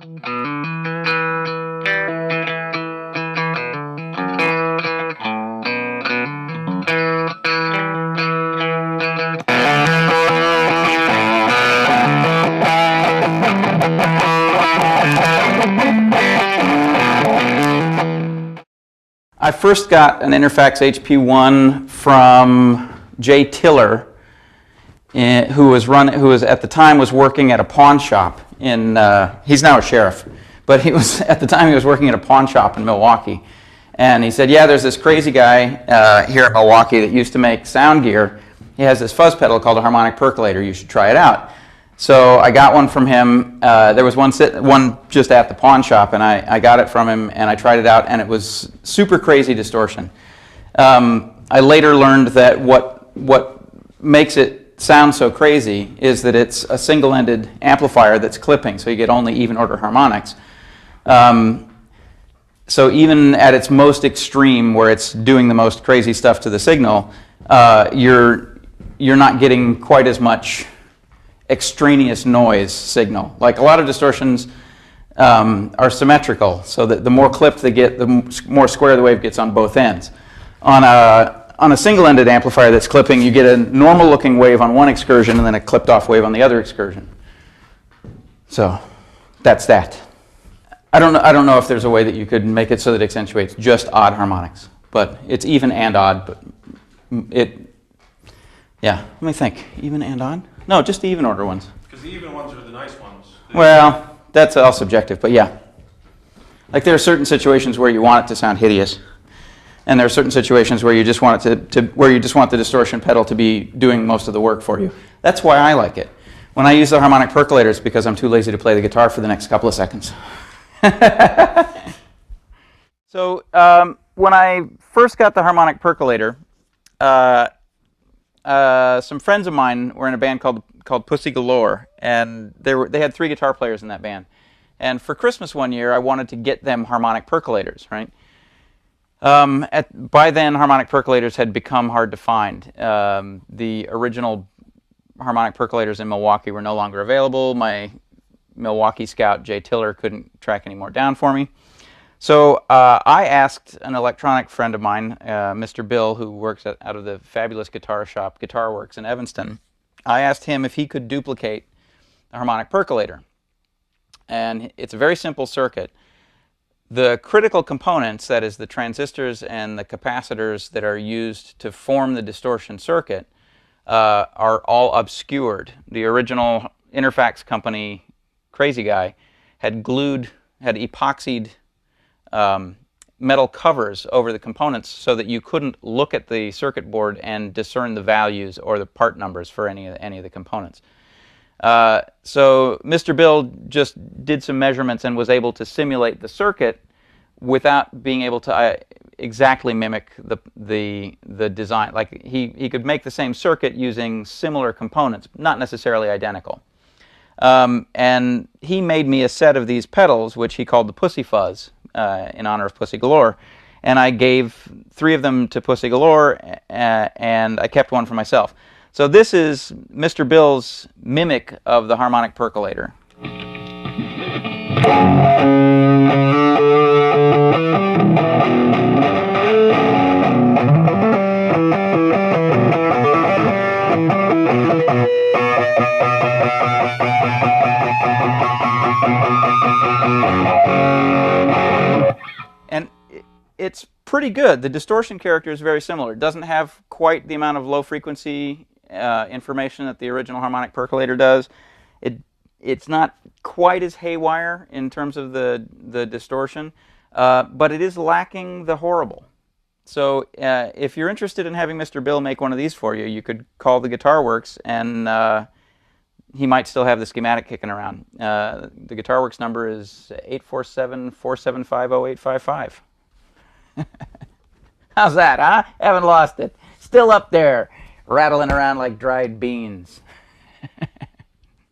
I first got an Interfax HP-1 from Jay Tiller, who was at the time was working at a pawn shop in. He's now a sheriff, but at the time he was working at a pawn shop in Milwaukee, and he said, "Yeah, there's this crazy guy here in Milwaukee that used to make sound gear. He has this fuzz pedal called a Harmonic Percolator. You should try it out." So I got one from him. There was one just at the pawn shop, and I got it from him, and I tried it out, and it was super crazy distortion. I later learned that what makes it sound so crazy is that it's a single-ended amplifier that's clipping, so you get only even-order harmonics. So even at its most extreme, where it's doing the most crazy stuff to the signal, you're not getting quite as much extraneous noise signal. Like a lot of distortions are symmetrical, so that the more clipped they get, the more square the wave gets on both ends. On a single-ended amplifier that's clipping, you get a normal-looking wave on one excursion and then a clipped-off wave on the other excursion. So that's that. I don't know if there's a way that you could make it so that it accentuates just odd harmonics, but it's even and odd. But yeah. Let me think. Even and odd? No, just the even order ones. Because the even ones are the nice ones. Well, that's all subjective, but yeah. Like there are certain situations where you want it to sound hideous, and there are certain situations where you just want it where you just want the distortion pedal to be doing most of the work for you. That's why I like it. When I use the Harmonic Percolator, it's because I'm too lazy to play the guitar for the next couple of seconds. So when I first got the Harmonic Percolator, some friends of mine were in a band called Pussy Galore, and they had 3 guitar players in that band. And for Christmas one year, I wanted to get them harmonic percolators, right? By then, harmonic percolators had become hard to find. The original harmonic percolators in Milwaukee were no longer available. My Milwaukee scout, Jay Tiller, couldn't track any more down for me. So I asked an electronic friend of mine, Mr. Bill, who works out of the fabulous guitar shop, Guitar Works in Evanston. I asked him if he could duplicate the harmonic percolator. And it's a very simple circuit. The critical components, that is the transistors and the capacitors that are used to form the distortion circuit, are all obscured. The original Interfax company, crazy guy, had epoxied metal covers over the components so that you couldn't look at the circuit board and discern the values or the part numbers for any of the components. So Mr. Bill just did some measurements and was able to simulate the circuit without being able to exactly mimic the design. Like he could make the same circuit using similar components, not necessarily identical. And he made me a set of these pedals, which he called the Pussy Fuzz, in honor of Pussy Galore. And I gave 3 of them to Pussy Galore, and I kept one for myself. So this is Mr. Bill's mimic of the harmonic percolator. And it's pretty good. The distortion character is very similar. It doesn't have quite the amount of low frequency information that the original harmonic percolator does. It's not quite as haywire in terms of the distortion, but it is lacking the horrible. So if you're interested in having Mr. Bill make one of these for you, you could call the Guitar Works, and he might still have the schematic kicking around. The Guitar Works number is 847-475-0855. How's that, huh? Haven't lost it. Still up there, rattling around like dried beans.